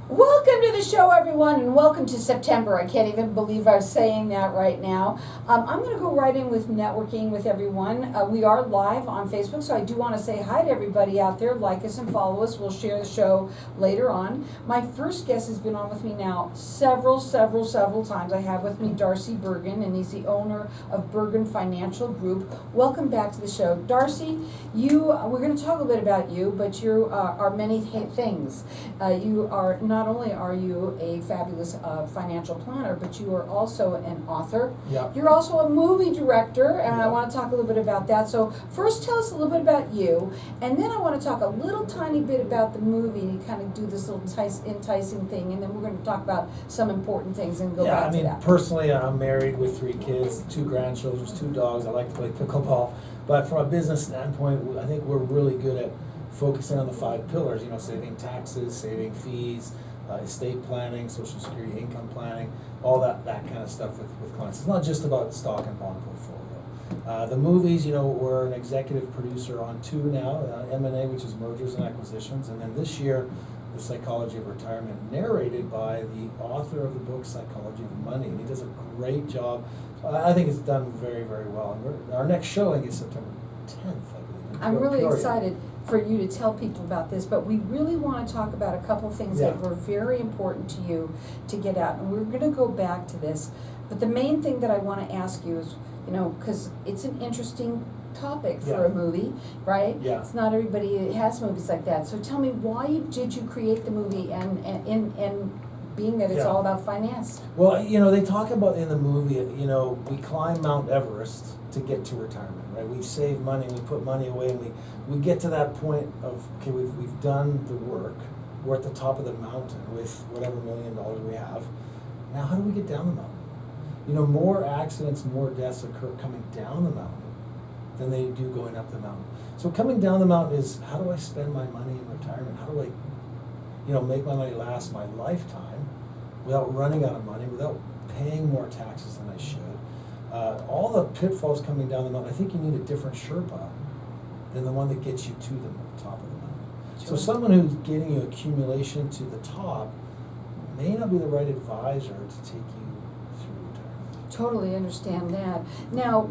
Welcome to the show, everyone, and welcome to September. I can't even believe I'm saying that right now. I'm going to go right in with networking with everyone. We are live on Facebook, so I do want to say hi to everybody out there. Like us and follow us. We'll share the show later on. My first guest has been on with me now several times. I have with me Darcy Bergen, and he's the owner of Bergen Financial Group. Welcome back to the show. Darcy, we're going to talk a bit about you, but you are many things. Not only are you a fabulous financial planner, but you are also an author. Yeah. You're also a movie director, and I want to talk a little bit about that. So first tell us a little bit about you, and then I want to talk a little tiny bit about the movie and kind of do this little enticing thing, and then we're going to talk about some important things and go back to that. Personally, I'm married with 3 kids, 2 grandchildren, 2 dogs. I like to play pickleball. But from a business standpoint, I think we're really good at focusing on the 5 pillars, saving taxes, saving fees, estate planning, social security, income planning, all that kind of stuff with clients. It's not just about stock and bond portfolio. The movies, we're an executive producer on 2 now, M&A, which is mergers and acquisitions, and then this year, The Psychology of Retirement, narrated by the author of the book, Psychology of Money, and he does a great job. I think it's done very, very well. And our next showing is September 10th, I believe. I'm really excited for you to tell people about this, but we really want to talk about a couple things that were very important to you to get out, and we're going to go back to this. But the main thing that I want to ask you is, because it's an interesting topic for a movie, right? Yeah. It's not everybody has movies like that. So tell me, why did you create the movie, and being that it's all about finance? Well, they talk about in the movie, we climb Mount Everest to get to retirement, right? We save money, we put money away, and we get to that point of, okay, we've done the work, we're at the top of the mountain with whatever $1 million we have. Now, how do we get down the mountain? More accidents, more deaths occur coming down the mountain than they do going up the mountain. So coming down the mountain is, how do I spend my money in retirement? How do I, make my money last my lifetime without running out of money, without paying more taxes than I should? All the pitfalls coming down the mountain, I think you need a different Sherpa than the one that gets you to the top of the mountain. Sure. So someone who's getting you accumulation to the top may not be the right advisor to take you through retirement. Totally understand that. Now,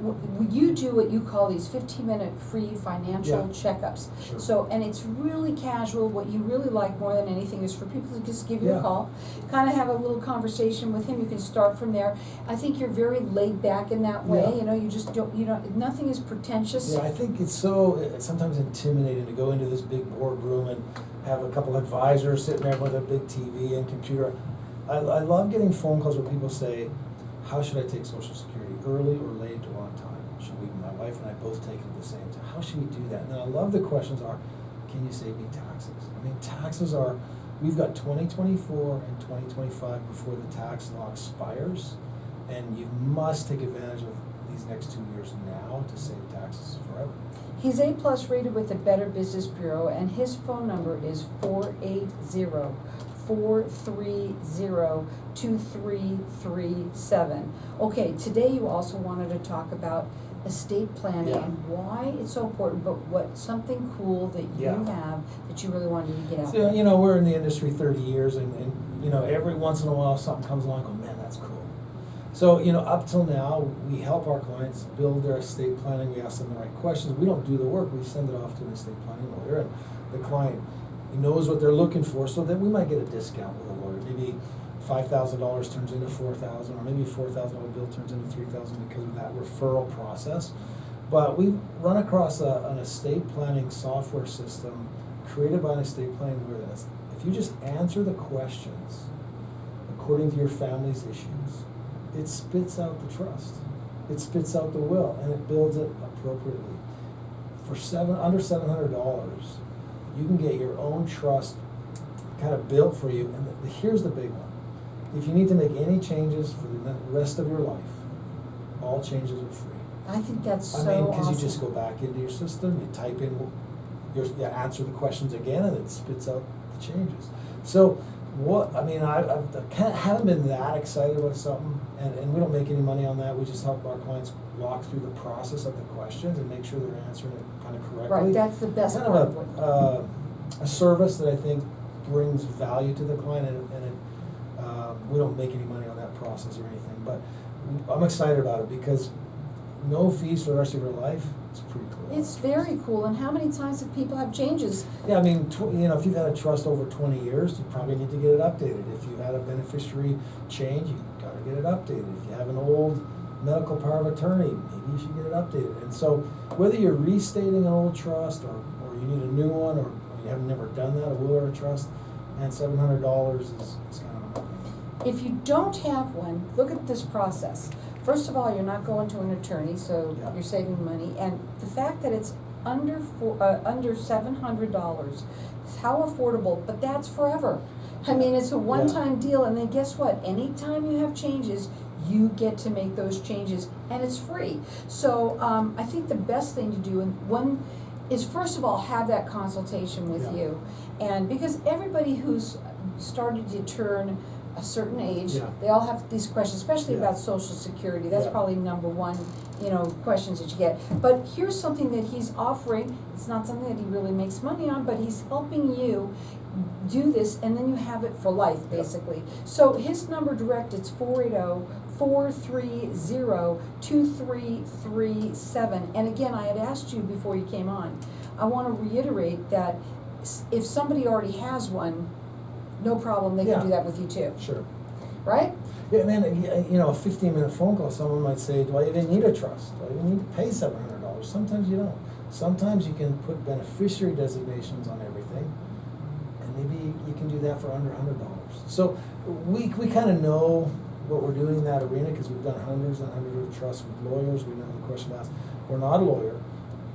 you do what you call these 15-minute free financial checkups. Sure. So, and it's really casual. What you really like more than anything is for people to just give you a call, kind of have a little conversation with him. You can start from there. I think you're very laid back in that way. You just don't, nothing is pretentious. Yeah, I think it's sometimes intimidating to go into this big boardroom and have a couple advisors sitting there with a big TV and computer. I love getting phone calls where people say, how should I take Social Security, early or late or on time? Should my wife and I both take it at the same time? How should we do that? And then I love the questions are, can you save me taxes? Taxes are, we've got 2024 and 2025 before the tax law expires, and you must take advantage of these next 2 years now to save taxes forever. He's A+ rated with the Better Business Bureau, and his phone number is 480-430-2337. Okay, today you also wanted to talk about estate planning and why it's so important, but something cool that you have that you really wanted to get out there. So, we're in the industry 30 years, and every once in a while something comes along, I go, man, that's cool. So, up till now, we help our clients build their estate planning. We ask them the right questions. We don't do the work. We send it off to an estate planning lawyer, and the client knows what they're looking for, so then we might get a discount with a lawyer. Maybe $5,000 turns into $4,000, or maybe a $4,000 bill turns into $3,000 because of that referral process. But we run across an estate planning software system created by an estate planning lawyer. If you just answer the questions according to your family's issues, it spits out the trust. It spits out the will, and it builds it appropriately. For under $700, you can get your own trust kind of built for you. And here's the big one. If you need to make any changes for the rest of your life, all changes are free. I think that's so awesome. Because you just go back into your system, you type in, you answer the questions again, and it spits out the changes. So I haven't been that excited about something, and we don't make any money on that. We just help our clients walk through the process of the questions and make sure they're answering it kind of correctly. Right, that's the best kind of a service that I think brings value to the client, and we don't make any money on that process or anything. But I'm excited about it because no fees for the rest of your life. It's pretty cool. It's very cool, and how many times have people have changes? Yeah, I mean, if you've had a trust over 20 years, you probably need to get it updated. If you've had a beneficiary change, you gotta get it updated. If you have an old medical power of attorney, maybe you should get it updated. And so, whether you're restating an old trust, or you need a new one, or you have never done that, a will or a trust, and $700 is kind of a no-brainer. If you don't have one, look at this process. First of all, you're not going to an attorney, so Yeah. you're saving money. And the fact that it's under $700 is how affordable, but that's forever. I mean, it's a one-time deal, and then guess what? Anytime you have changes, you get to make those changes, and it's free. So I think the best thing to do, and one, is first of all have that consultation with Yeah. you, and because everybody who's started to turn a certain age, Yeah. they all have these questions, especially Yeah. about Social Security. That's Yeah. probably number one, questions that you get. But here's something that he's offering. It's not something that he really makes money on, but he's helping you do this, and then you have it for life, Yeah. basically. So his number direct, it's 480-430-2337. And again, I had asked you before you came on, I want to reiterate that if somebody already has one, no problem, they can Yeah. do that with you too, Sure. right? Yeah, and then, a 15-minute phone call, someone might say, do I even need a trust? Do I even need to pay $700? Sometimes you don't. Sometimes you can put beneficiary designations on everything, and maybe you can do that for under $100. So we kind of know what we're doing in that arena because we've done hundreds and hundreds of trusts with lawyers. We know the question asked. We're not a lawyer,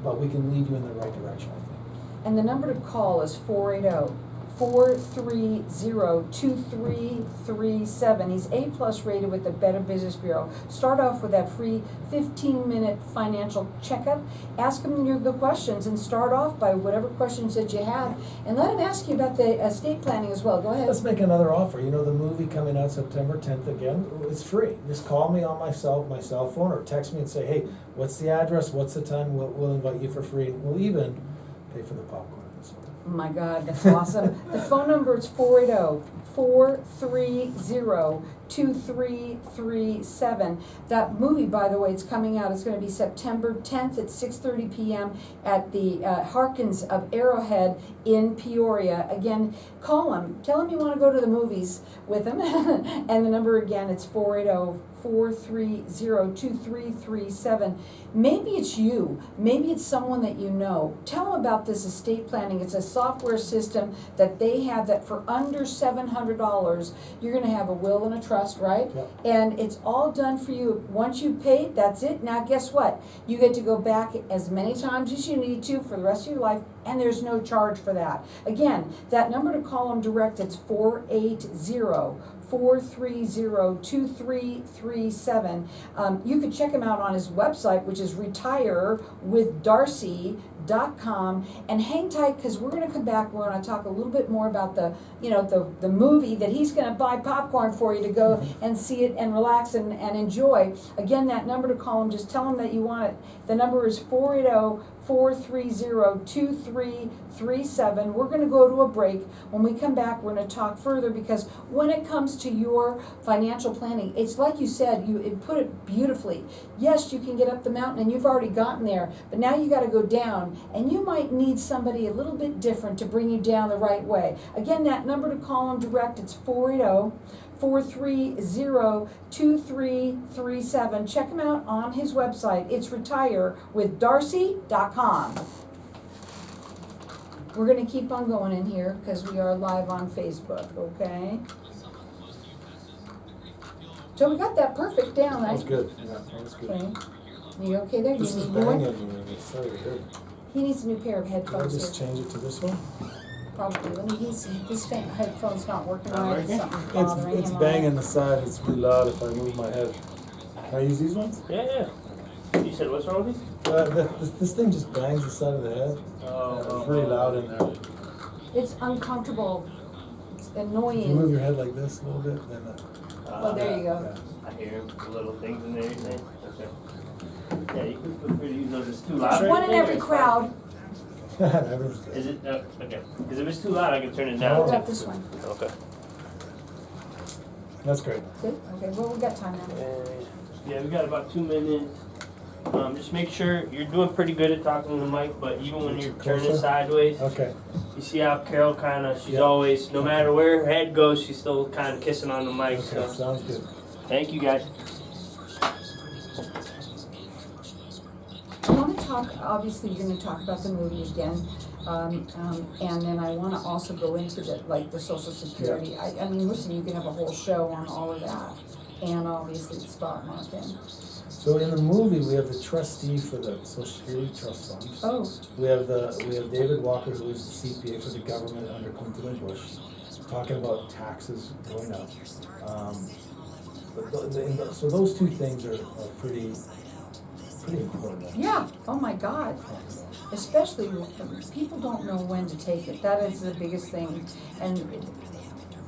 but we can lead you in the right direction, I think. And the number to call is 480-430-2337. He's A+ rated with the Better Business Bureau. Start off with that free 15-minute financial checkup. Ask him the questions and start off by whatever questions that you have. And let him ask you about the estate planning as well. Go ahead. Let's make another offer. The movie coming out September 10th again, it's free. Just call me on my cell phone, or text me and say, hey, what's the address, what's the time, we'll invite you for free. We'll even pay for the popcorn in this one. Oh my God, that's awesome. The phone number is 480-430-2337. That movie, by the way, it's coming out. It's going to be September 10th at 6:30 p.m. at the Harkins of Arrowhead in Peoria. Again, call him. Tell him you want to go to the movies with him. And the number again, it's 480-430-2337. Maybe it's you. Maybe it's someone that you know. Tell them about this estate planning. It's a software system that they have that for under $700, you're going to have a will and a trust, right? Yep. And it's all done for you. Once you paid, that's it. Now guess what? You get to go back as many times as you need to for the rest of your life, and there's no charge for that. Again, that number to call them direct, it's 480-430-2337. You could check him out on his website, which is retirewithdarcy.com, and hang tight because we're going to come back. We're going to talk a little bit more about the movie that he's going to buy popcorn for you to go and see it and relax and enjoy. Again, that number to call him, just tell him that you want it. The number is 480-430-2337. We're going to go to a break. When we come back, we're going to talk further, because when it comes to your financial planning, it's like you said, you put it beautifully. Yes, you can get up the mountain and you've already gotten there, but now you got to go down, and you might need somebody a little bit different to bring you down the right way. Again, that number to call him direct, it's 480-430-2337. Check him out on his website. It's retirewithdarcy.com. We're going to keep on going in here because we are live on Facebook, okay? So we got that perfect down, right? That's good. Yeah, that's good. Okay. You okay there? This Do you is need more? banging. It's very good. He needs a new pair of Can I headphones just here. change it to this one? Probably. Let me, his headphone's not working Not right. working? Something's bothering It's him. banging the side. It's really loud if I move my head. Can I use these ones? Yeah. You said what's wrong with these? This thing just bangs the side of the head. It's really loud in there. It's uncomfortable. It's If you move annoying. your head like this a little bit, then Well, there you go. I hear the little things in there, you say? Okay. Yeah, you can feel free to use those. It's too loud. There's one in every crowd. Everyone's good. Is it, okay, because if it's too loud, I can turn it Oh. down. What about this one? Okay. That's great. Good, okay, well, we got time now. Yeah, we got about 2 minutes. Just make sure you're doing pretty good at talking to the mic, but even when you're turning Closer? sideways, Okay. you see how Carol she's Yeah. always, no matter where her head goes, she's still kind of kissing on the mic. Okay, So, sounds good. thank you guys. I wanna talk, obviously, you're gonna talk about the movie again, and then I wanna also go into the social security. I mean, listen, you could have a whole show on all of that, and obviously the stock market. So in the movie, we have the trustee for the Social Security Trust Fund. Oh, We have David Walker, who is the CPA for the government under Clinton and Bush, talking about taxes going up. So those two things are pretty important. yeah, oh my God. Especially, people don't know when to take it, that is the biggest thing, and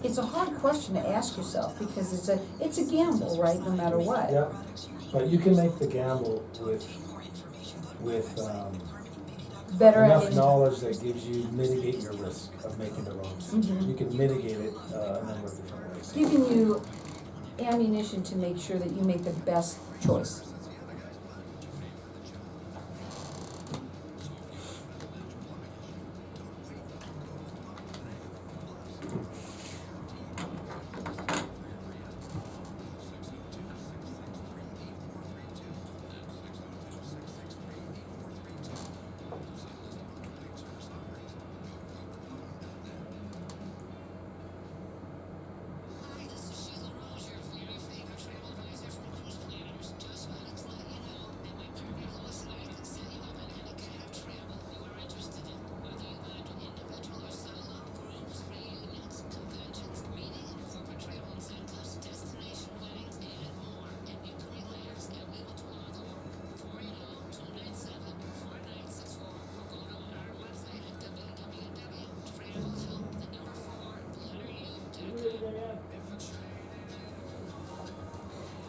it's a hard question to ask yourself, because it's a gamble, right, no matter what. Yeah, but you can make the gamble with Better enough having, knowledge that gives you mitigate your risk of making the wrong decision. Mhm. You can mitigate it a number of different ways. giving you ammunition to make sure that you make the best choice.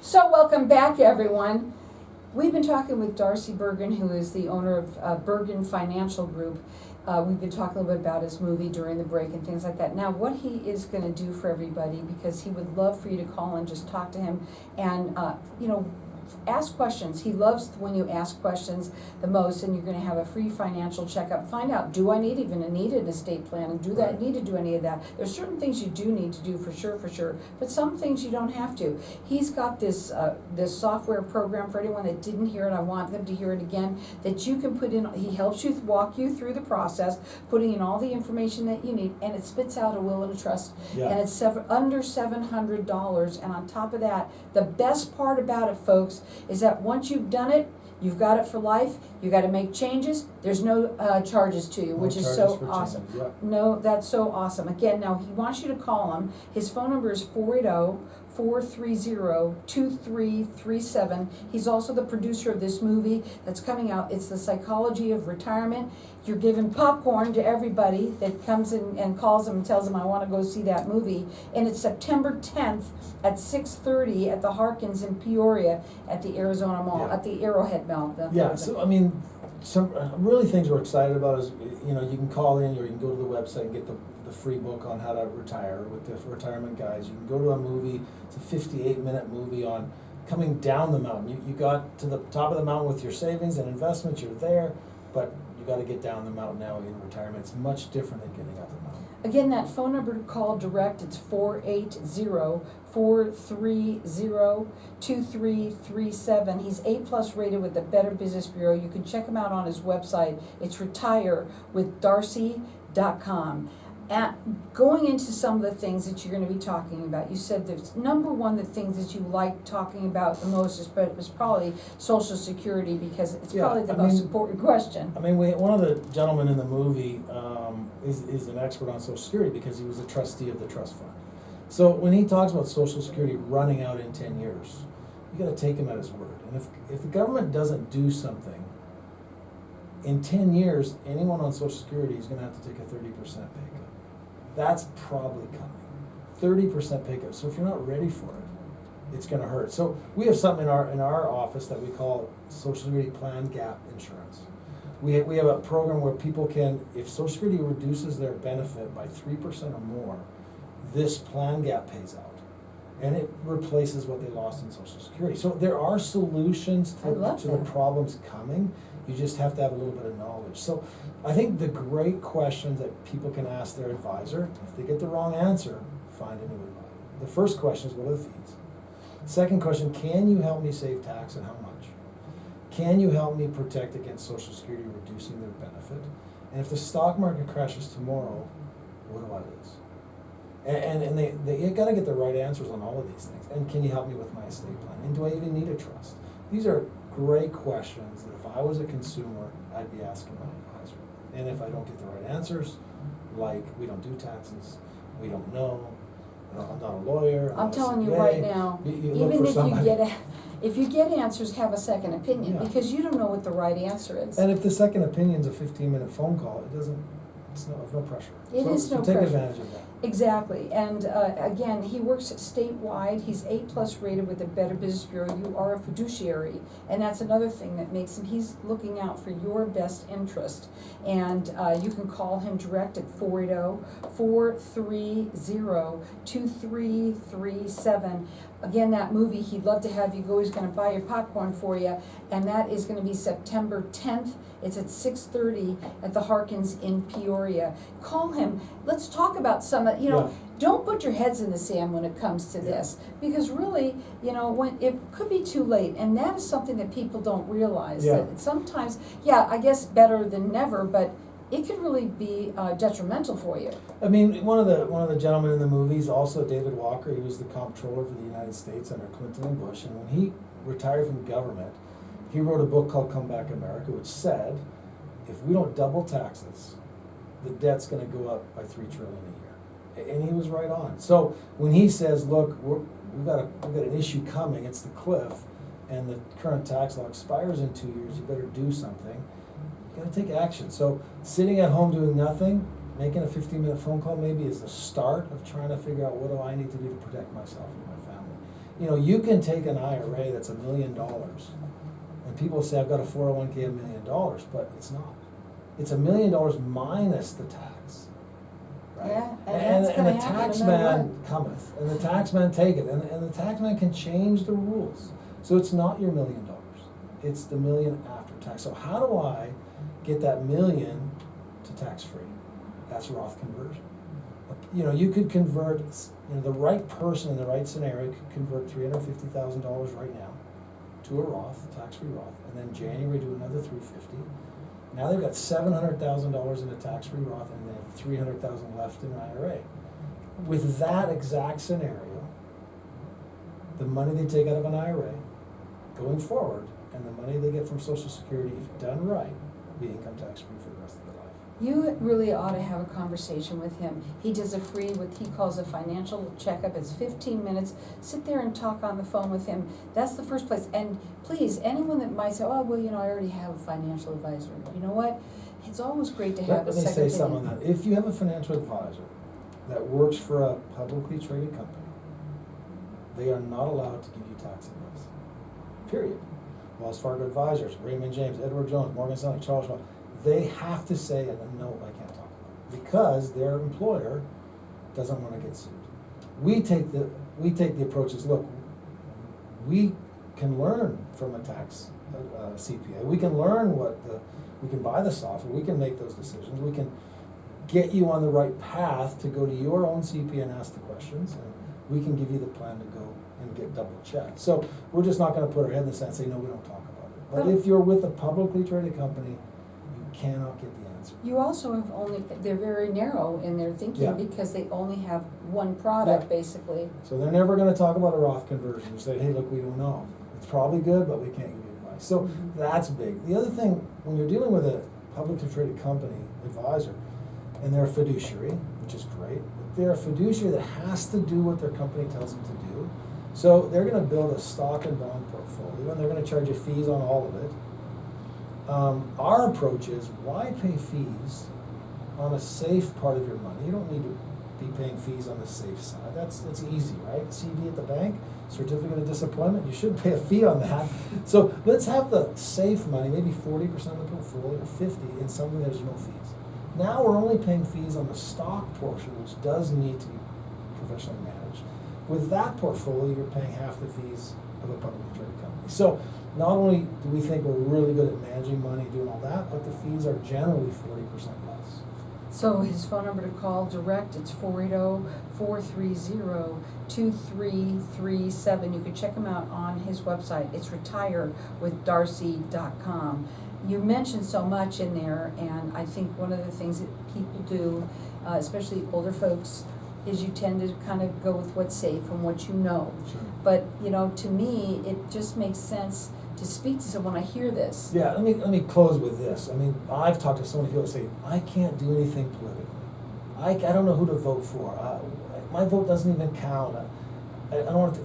So welcome back, everyone. We've been talking with Darcy Bergen, who is the owner of Bergen Financial Group. We've been talking a little bit about his movie during the break and things like that. Now, what he is going to do for everybody, because he would love for you to call and just talk to him and, ask questions. He loves when you ask questions the most, and you're going to have a free financial checkup. Find out, do I need an estate plan, and do I need to do any of that? There's certain things you do need to do for sure, but some things you don't have to. He's got this software program for anyone that didn't hear it. I want them to hear it again, that you can put in. He helps you walk you through the process, putting in all the information that you need, and it spits out a will and a trust. Yeah. And it's under $700. And on top of that, the best part about it, folks, is that once you've done it, you've got it for life. You got to make changes. There's no charges to you, No which is charges so for awesome. changes, yeah. No, that's so awesome. Again, now he wants you to call him. His phone number is 480-430-2337. He's also the producer of this movie that's coming out. It's The Psychology of Retirement. You're giving popcorn to everybody that comes in and calls him and tells him, I want to go see that movie. And it's September 10th at 6:30 at the Harkins in Peoria at the Arizona Mall, Yeah. at the Arrowhead Mall. Yeah, so I mean, some really things we're excited about is, you can call in or you can go to the website and get the free book on how to retire with the retirement guides. You can go to a movie, it's a 58-minute movie on coming down the mountain. You got to the top of the mountain with your savings and investments, you're there, but you got to get down the mountain now in retirement. It's much different than getting up the mountain. Again, that phone number to call direct, it's 480-430-2337. He's A+ rated with the Better Business Bureau. You can check him out on his website. It's retirewithdarcy.com. Going into some of the things that you're going to be talking about, you said there's number one, the things that you like talking about the most is probably Social Security, because it's probably the most important question. I mean, one of the gentlemen in the movie is an expert on Social Security because he was a trustee of the trust fund. So when he talks about Social Security running out in 10 years, you got to take him at his word. And if the government doesn't do something, in 10 years, anyone on Social Security is going to have to take a 30% pay cut. That's probably coming. 30% pay cut. So if you're not ready for it, it's going to hurt. So we have something in our office that we call Social Security Plan Gap Insurance. We have a program where people can, if Social Security reduces their benefit by 3% or more, this plan gap pays out. And it replaces what they lost in Social Security. So there are solutions I love to the that. problems coming. You just have to have a little bit of knowledge. So I think the great questions that people can ask their advisor, if they get the wrong answer, find a new advisor. The first question is, what are the fees? Second question, can you help me save tax and how much? Can you help me protect against Social Security reducing their benefit? And if the stock market crashes tomorrow, what do I lose? And they gotta get the right answers on all of these things. And can you help me with my estate plan? And do I even need a trust? These are great questions that if I was a consumer, I'd be asking my advisor. And if I don't get the right answers, like we don't do taxes, we don't know, I'm not a lawyer, I'm not a telling you CPA, right now, you look even for somebody. if you get answers, have a second opinion, Yeah. because you don't know what the right answer is. And if the second opinion's a 15-minute phone call, it's no pressure. It is no So take pressure. advantage of that. Exactly, and again, he works statewide, he's A+ rated with the Better Business Bureau, you are a fiduciary, and that's another thing that makes him, he's looking out for your best interest. And you can call him direct at 480-430-2337. Again, that movie, he'd love to have you go, he's gonna buy your popcorn for you, and that is gonna be September 10th. It's at 6:30 at the Harkins in Peoria. Call him, let's talk about some, Yeah. don't put your heads in the sand when it comes to this, because really, when it could be too late, and that is something that people don't realize. Yeah. That sometimes, I guess better than never, but it could really be detrimental for you. I mean, one of the gentlemen in the movies, also David Walker, he was the comptroller for the United States under Clinton and Bush, and when he retired from government, he wrote a book called Come Back America, which said, if we don't double taxes, the debt's gonna go up by $3 trillion a year. And he was right on. So when he says, look, we've got an issue coming, it's the cliff, and the current tax law expires in 2 years, you better do something. You gotta take action. So sitting at home doing nothing, making a 15-minute phone call maybe is the start of trying to figure out what do I need to do to protect myself and my family. You can take an IRA that's $1 million, and people say I've got a 401k $1 million, but it's not. It's $1 million minus the tax. Right? Yeah, And that's the gonna happen tax no matter man cometh, and the tax man taketh, and the tax man can change the rules. So it's not your $1 million, it's the million after tax. So how do I get that million to tax-free? That's Roth conversion. You could convert, the right person in the right scenario could convert $350,000 right now to a Roth, tax-free Roth, and then January do another $350,000. Now they've got $700,000 in a tax-free Roth, and they have $300,000 left in an IRA. With that exact scenario, the money they take out of an IRA going forward, and the money they get from Social Security, if done right, be income tax-free for the rest of their life. You really ought to have a conversation with him. He does a free, what he calls a financial checkup. It's 15 minutes. Sit there and talk on the phone with him. That's the first place. And please, anyone that might say, oh, well, I already have a financial advisor. You know what? It's always great to have a second Let me say opinion. something on that. If you have a financial advisor that works for a publicly traded company, they are not allowed to give you tax advice. Period. Wells Fargo advisors, Raymond James, Edward Jones, Morgan Stanley, Charles Schwab, they have to say, no, I can't talk about it, because their employer doesn't want to get sued. We take the approach is, look, we can learn from a tax CPA. We can learn we can buy the software, we can make those decisions, we can get you on the right path to go to your own CPA and ask the questions, and we can give you the plan to go and get double checked. So we're just not gonna put our head in the sand and say, no, we don't talk about it. But if you're with a publicly traded company, you cannot get the answer. You also have they're very narrow in their thinking, Yeah. because they only have one product, Yeah. basically. So they're never gonna talk about a Roth conversion and say, hey, look, we don't know. It's probably good, but we can't give you advice. So Mhm. that's big. The other thing, when you're dealing with a publicly traded company advisor, and they're a fiduciary, which is great, but they're a fiduciary that has to do what their company tells them to do. So they're gonna build a stock and bond portfolio, and they're gonna charge you fees on all of it. Our approach is, why pay fees on a safe part of your money? You don't need to be paying fees on the safe side. That's easy, right? CD at the bank, certificate of disappointment, you shouldn't pay a fee on that. So let's have the safe money, maybe 40% of the portfolio or 50 in something there's no fees. Now we're only paying fees on the stock portion, which does need to be professionally managed. With that portfolio, you're paying half the fees of a publicly traded company. So not only do we think we're really good at managing money, doing all that, but the fees are generally 40% less. So his phone number to call direct, it's 480-430-2337. You can check him out on his website. It's retirewithdarcy.com. You mentioned so much in there, and I think one of the things that people do, especially older folks, is you tend to kind of go with what's safe and what you know. Sure. But, to me, it just makes sense to speak to someone. I hear this. Yeah, let me close with this. I mean, I've talked to so many people who say, I can't do anything politically. I don't know who to vote for. My vote doesn't even count. I don't want to,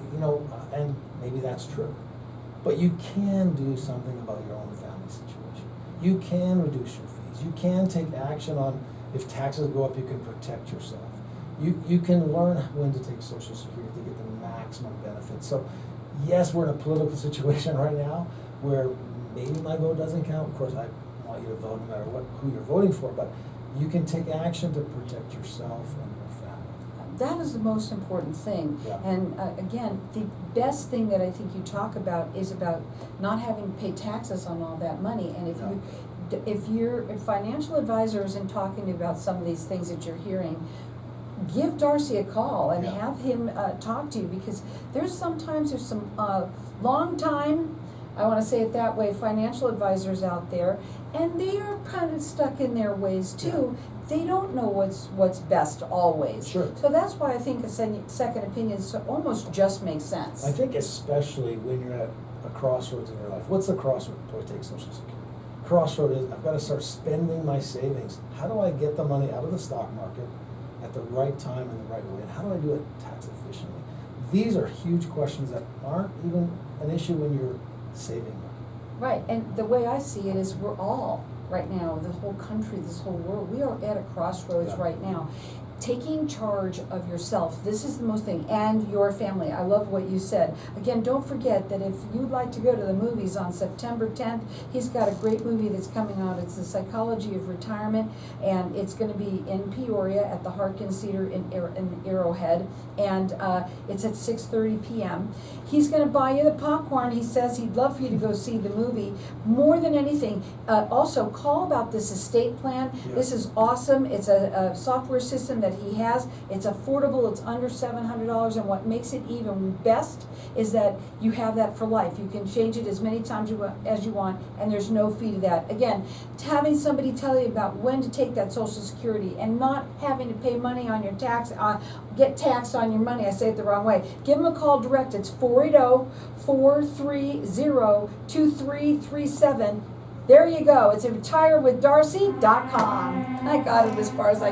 and maybe that's true. But you can do something about your own family situation. You can reduce your fees. You can take action on, if taxes go up, you can protect yourself. You can learn when to take Social Security to get the maximum benefit. So yes, we're in a political situation right now where maybe my vote doesn't count. Of course, I want you to vote no matter who you're voting for, but you can take action to protect yourself and your family. That is the most important thing. Yeah. And again, the best thing that I think you talk about is about not having to pay taxes on all that money. And if your financial advisor isn't talking about some of these things that you're hearing, give Darcy a call and have him talk to you, because there's some long time, I want to say it that way, financial advisors out there, and they are kind of stuck in their ways too. Yeah. They don't know what's best always. Sure. So that's why I think a second opinion almost just makes sense. I think especially when you're at a crossroads in your life. What's the crossroad? Do I take Social Security? Crossroad is, I've got to start spending my savings. How do I get the money out of the stock market at the right time and the right way, and how do I do it tax efficiently? These are huge questions that aren't even an issue when you're saving money. Right, and the way I see it is we're all, right now, the whole country, this whole world, we are at a crossroads right now. Taking charge of yourself, this is the most thing, and your family. I love what you said. Again, don't forget that if you'd like to go to the movies on September 10th, he's got a great movie that's coming out. It's The Psychology of Retirement, and it's going to be in Peoria at the Harkins Theater in Arrowhead, and it's at 6:30 p.m. He's going to buy you the popcorn. He says he'd love for you to go see the movie. More than anything, also call about this estate plan. Yeah. This is awesome. It's a software system that he has. It's affordable. It's under $700, and what makes it even best is that you have that for life. You can change it as many times as you want, and there's no fee to that. Again, having somebody tell you about when to take that Social Security and not having to pay money on your tax, get taxed on your money. I say it the wrong way. Give him a call direct. It's 480-430-2337. There you go. It's retirewithdarcy.com. I got it as far as I